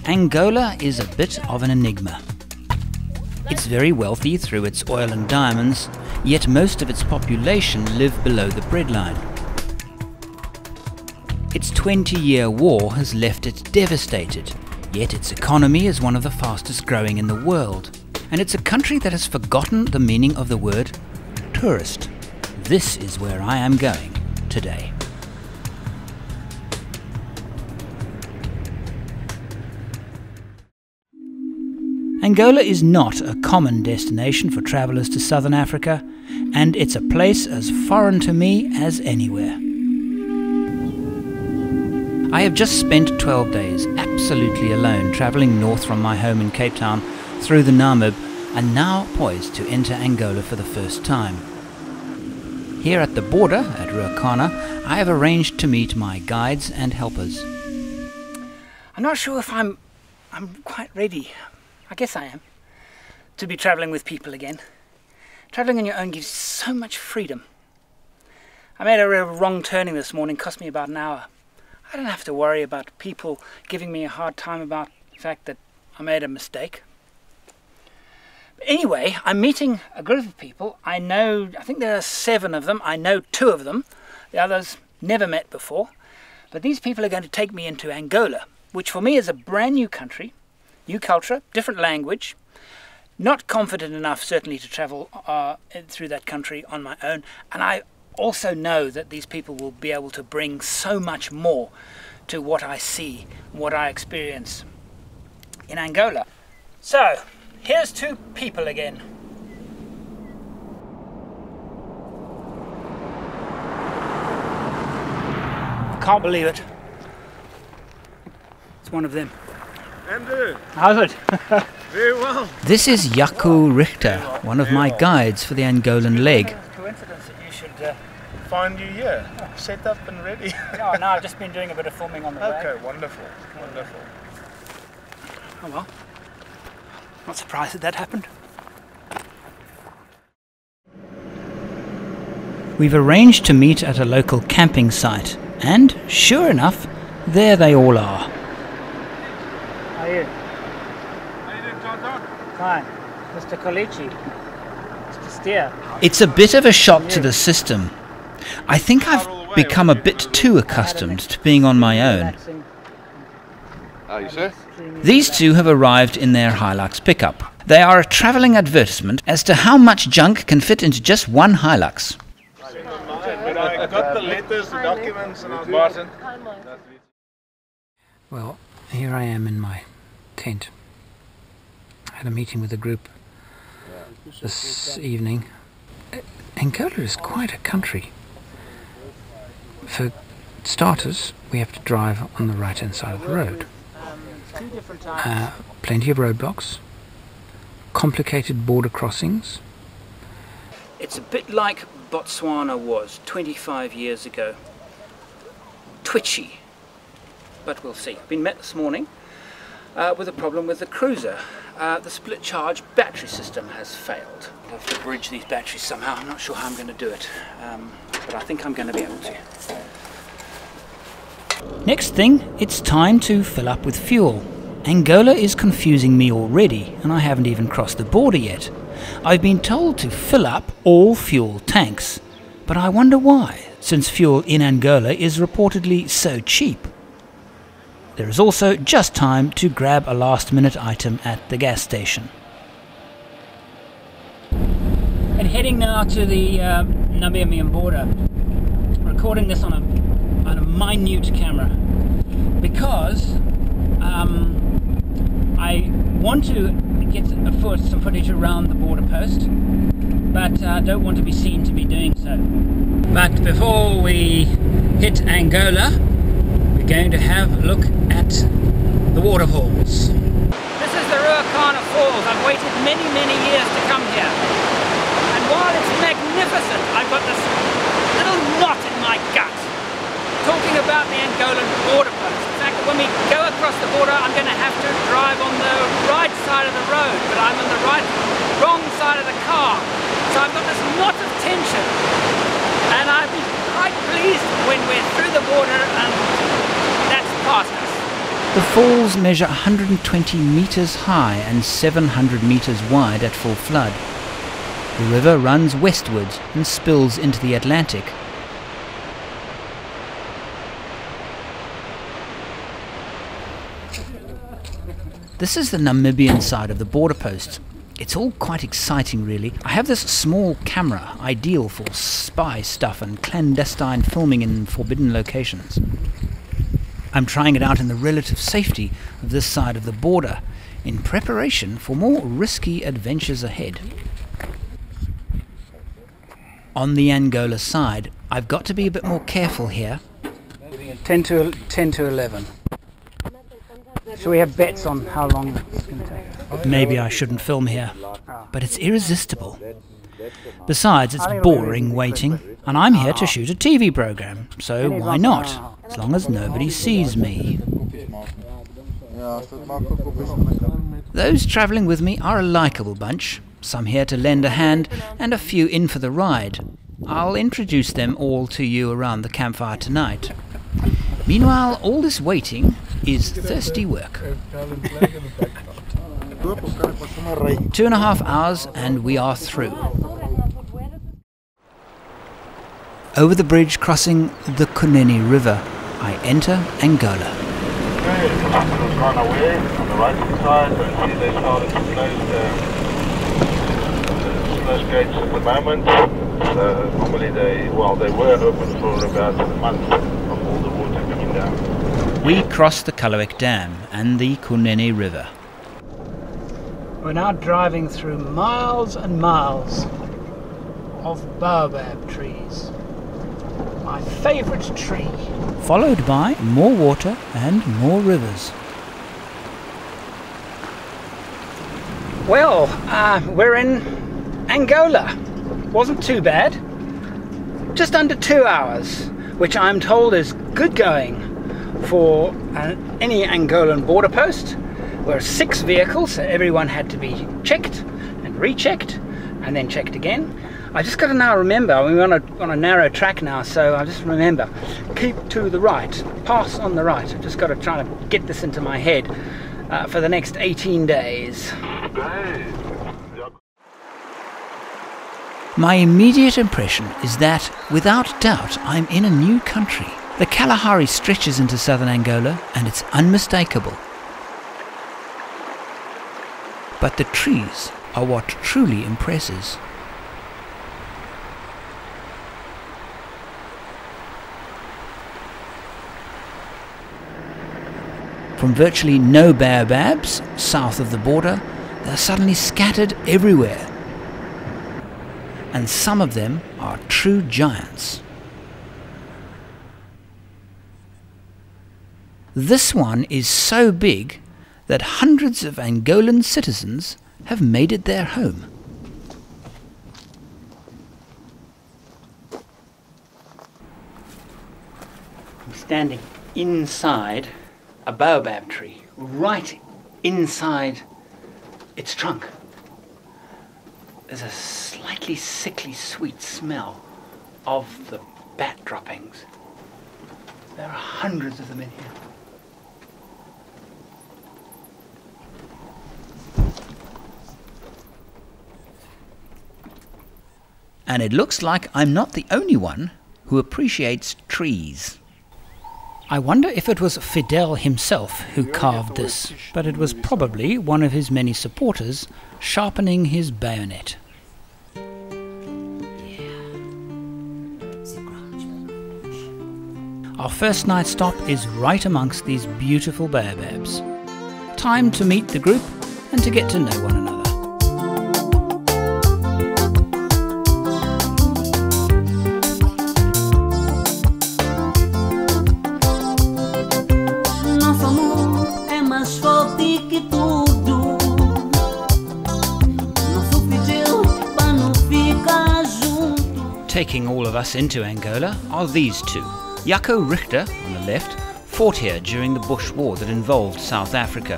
Angola is a bit of an enigma. It's very wealthy through its oil and diamonds, yet most of its population live below the breadline. Its 20-year war has left it devastated, yet its economy is one of the fastest growing in the world. And it's a country that has forgotten the meaning of the word tourist. This is where I am going today. Angola is not a common destination for travellers to southern Africa, and it's a place as foreign to me as anywhere. I have just spent 12 days absolutely alone travelling north from my home in Cape Town through the Namib, and now poised to enter Angola for the first time. Here at the border at Ruacana, I have arranged to meet my guides and helpers. I'm not sure if I'm quite ready. I guess I am, to be travelling with people again. Travelling on your own gives so much freedom. I made a real wrong turning this morning, cost me about an hour. I don't have to worry about people giving me a hard time about the fact that I made a mistake. But anyway, I'm meeting a group of people. I think there are 7 of them. I know 2 of them. The others never met before. But these people are going to take me into Angola, which for me is a brand new country. New culture, different language, not confident enough certainly to travel through that country on my own, and I also know that these people will be able to bring so much more to what I see, what I experience in Angola. So, here's 2 people again. Can't believe it. It's one of them. Andrew! How's it? Very well. This is Jaco Richter, one of my guides for the Angolan leg. Coincidence that you should find you here, set up and ready. Yeah, no, I've just been doing a bit of filming on the way. Okay, wonderful, wonderful. Oh well, not surprised that happened. We've arranged to meet at a local camping site, and sure enough, there they all are. How are you? How are you doing, John? Fine. Mr. Kolichi. Mr. Steer. It's a bit of a shock to the system. I think I've become a bit too accustomed to being on my own. Are you, sir? These 2 have arrived in their Hilux pickup. They are a travelling advertisement as to how much junk can fit into just one Hilux. But I got the letters, the documents, and I was Martin. Well, here I am in my tent. I had a meeting with a group this evening. Angola is quite a country. For starters, we have to drive on the right-hand side of the road. Plenty of roadblocks, complicated border crossings. It's a bit like Botswana was 25 years ago. Twitchy. But we'll see. Been met this morning with a problem with the cruiser. The split charge battery system has failed. I have to bridge these batteries somehow. I'm not sure how I'm going to do it, but I think I'm going to be able to. Next thing, it's time to fill up with fuel. Angola is confusing me already, and I haven't even crossed the border yet. I've been told to fill up all fuel tanks, but I wonder why, since fuel in Angola is reportedly so cheap. There is also just time to grab a last-minute item at the gas station. And heading now to the Namibian border. Recording this on a minute camera because I want to get some footage around the border post, but I don't want to be seen to be doing so. But before we hit Angola, we're going to have a look at the waterfalls. This is the Ruacana Falls. I've waited many years to come here. And while it's magnificent, I've got this little knot in my gut talking about the Angolan border post. In fact, when we go across the border, I'm going to have to drive on the right side of the road, but I'm on the wrong side of the car. So I've got this knot of tension. And I'd be quite pleased when we're through the border and that's past us. The falls measure 120 metres high and 700 metres wide at full flood. The river runs westwards and spills into the Atlantic. This is the Namibian side of the border post. It's all quite exciting, really. I have this small camera, ideal for spy stuff and clandestine filming in forbidden locations. I'm trying it out in the relative safety of this side of the border, in preparation for more risky adventures ahead. On the Angola side, I've got to be a bit more careful here. 10 to 11. So we have bets on how long it's going to take. Maybe I shouldn't film here, but it's irresistible. Besides, it's boring waiting, and I'm here to shoot a TV program, so why not, as long as nobody sees me. Those travelling with me are a likeable bunch, some here to lend a hand, and a few in for the ride. I'll introduce them all to you around the campfire tonight. Meanwhile, all this waiting is thirsty work. 2.5 hours and we are through. Over the bridge crossing the Convoy River, I enter Angola. Okay, the hospital's gone away on the right hand side, and see they started to close gates at the moment. Normally they were open for about a month of all the water coming down. We cross the Kalawek Dam and the Convoy River. We're now driving through miles and miles of baobab trees. My favourite tree. Followed by more water and more rivers. Well, we're in Angola. Wasn't too bad. Just under 2 hours, which I'm told is good going for any Angolan border post. There were 6 vehicles, so everyone had to be checked and rechecked and then checked again. I just got to now remember, we're on a narrow track now, so I just remember, keep to the right, pass on the right. I've just got to try to get this into my head for the next 18 days. My immediate impression is that, without doubt, I'm in a new country. The Kalahari stretches into southern Angola, and it's unmistakable. But the trees are what truly impresses. From virtually no baobabs south of the border, they're suddenly scattered everywhere. And some of them are true giants. This one is so big that hundreds of Angolan citizens have made it their home. I'm standing inside a baobab tree, right inside its trunk. There's a slightly sickly sweet smell of the bat droppings. There are hundreds of them in here. And it looks like I'm not the only one who appreciates trees. I wonder if it was Fidel himself who carved this, but it was probably one of his many supporters sharpening his bayonet. Our first night stop is right amongst these beautiful baobabs. Time to meet the group and to get to know one another. Taking all of us into Angola are these two. Jaco Richter, on the left, fought here during the Bush War that involved South Africa.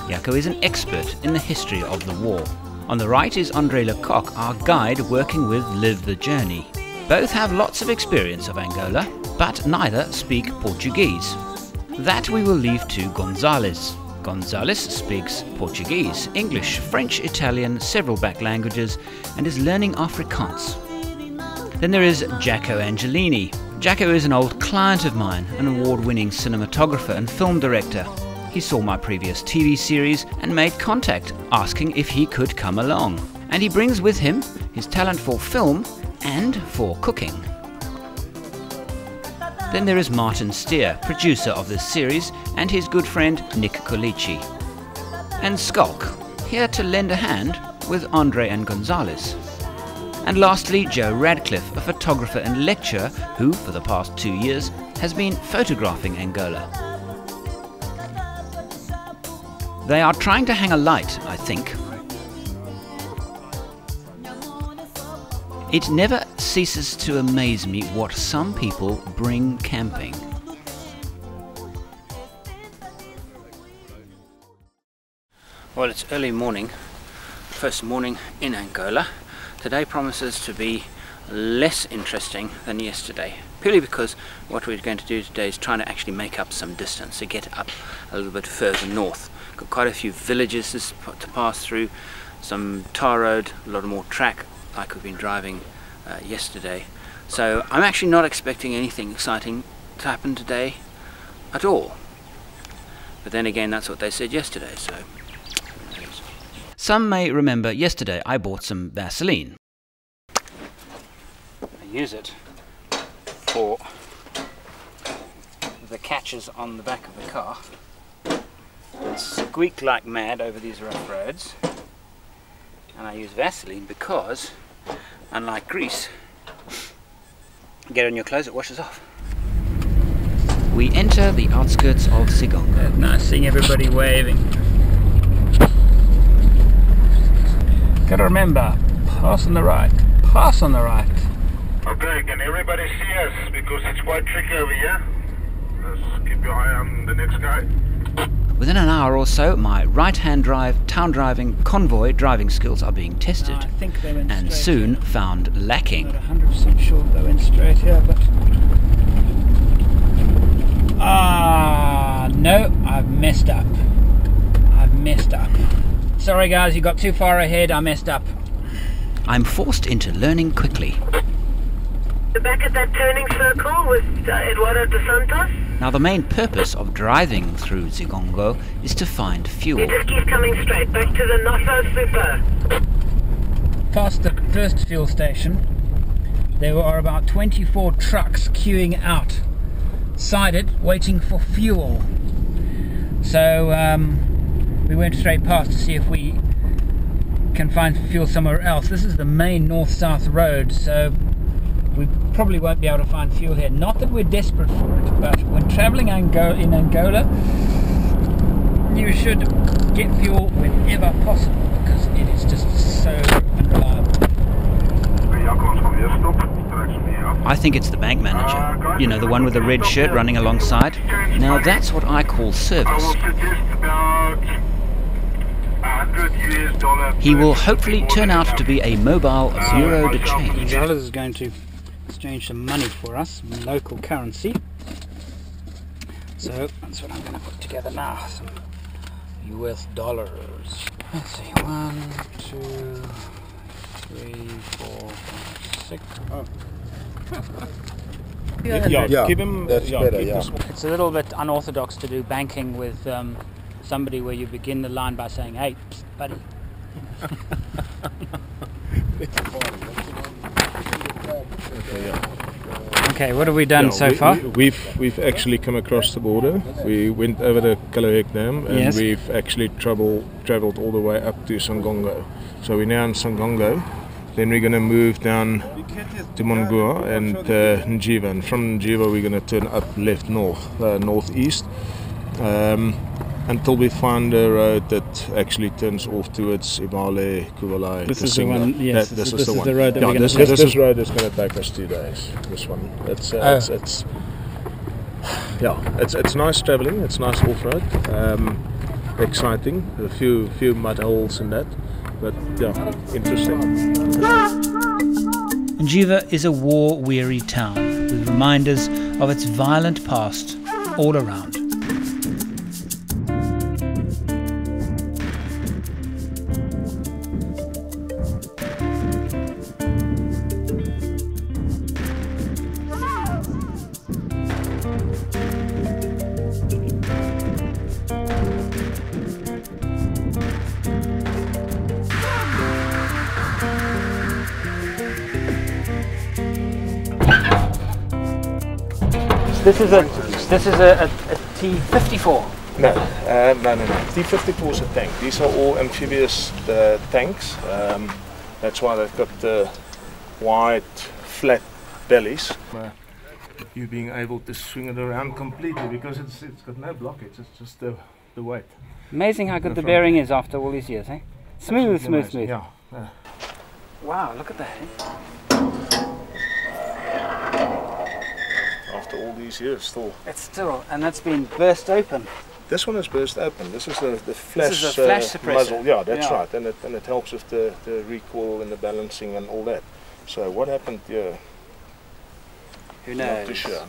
Jaco is an expert in the history of the war. On the right is Andre Lecoq, our guide working with Live the Journey. Both have lots of experience of Angola, but neither speak Portuguese. That we will leave to Gonzales. Gonzales speaks Portuguese, English, French, Italian, several back languages, and is learning Afrikaans. Then there is Jacko Angelini. Jacko is an old client of mine, an award-winning cinematographer and film director. He saw my previous TV series and made contact, asking if he could come along. And he brings with him his talent for film and for cooking. Then there is Martin Steer, producer of this series, and his good friend Nick Colici. And Skulk, here to lend a hand with Andre and Gonzales. And lastly, Joe Radcliffe, a photographer and lecturer who, for the past 2 years, has been photographing Angola. They are trying to hang a light, I think. It never ceases to amaze me what some people bring camping. Well, it's early morning, first morning in Angola. Today promises to be less interesting than yesterday, purely because what we're going to do today is trying to actually make up some distance, to get up a little bit further north. Got quite a few villages to pass through, some tar road, a lot more track like we've been driving yesterday. So I'm actually not expecting anything exciting to happen today at all. But then again, that's what they said yesterday, so who knows. Some may remember yesterday I bought some Vaseline. I use it for the catches on the back of the car. It squeak like mad over these rough roads. And I use Vaseline because, unlike grease, you get it on your clothes, it washes off. We enter the outskirts of Sigongo. Nice seeing everybody waving. Gotta remember, pass on the right, pass on the right. Okay, can everybody see us? Because it's quite tricky over here. Just keep your eye on the next guy. Within an hour or so, my right-hand drive, town driving, convoy driving skills are being tested, I think they went and straight soon here. found lacking. I'm not 100% sure they went straight here, but... no, I've messed up. I've messed up. Sorry guys, you got too far ahead, I messed up. I'm forced into learning quickly. Back at that turning circle with Eduardo dos Santos. Now the main purpose of driving through Sigongo is to find fuel. You just keep coming straight back to the Nosso Super. Past the first fuel station, there are about 24 trucks queuing outside waiting for fuel. So we went straight past to see if we can find fuel somewhere else. This is the main north-south road, so we probably won't be able to find fuel here. Not that we're desperate for it, but when traveling in Angola, you should get fuel whenever possible because it is just so unreliable. I think it's the bank manager, you know, the one with the red shirt running alongside. Now that's what I call service. He will hopefully turn out to be a mobile bureau de change. Gonzales is going to exchange some money for us, some local currency. So that's what I'm going to put together now, some US dollars. Let's see, 1, 2, 3, 4, 5, 6. Oh. Yeah, keep him. That's better. Yeah. It's a little bit unorthodox to do banking with somebody where you begin the line by saying, "Hey, buddy." Okay, what have we done so far? We've actually come across the border. We went over the Kalahek Dam and Yes. we've actually travelled all the way up to Sangongo. So we're now in Sangongo. Then we're going to move down to Mongua and Njiva. And from Njiva we're going to turn up left northeast until we find a road that actually turns off towards Imale, Kuvalai. This is the one. Yes, this is the one. the road that we're going to this take. road is going to take us 2 days. This one. It's nice travelling. It's nice off-road. Exciting. A few mud holes in that. But yeah, interesting. Njiva is a war-weary town with reminders of its violent past all around. This is a T54. No. T54 is a tank. These are all amphibious tanks. That's why they've got the wide, flat bellies. You being able to swing it around completely because it's got no blockage. It's just the weight. Amazing how good the bearing is after all these years, eh? Smooth. Yeah. Wow, look at that. After all these years, still. It's still, and that's been burst open. This one is burst open. This is the flash, this is a flash suppressor. Muzzle. Yeah, that's right. And it helps with the recoil and the balancing and all that. So what happened here? Who knows? Not too sure.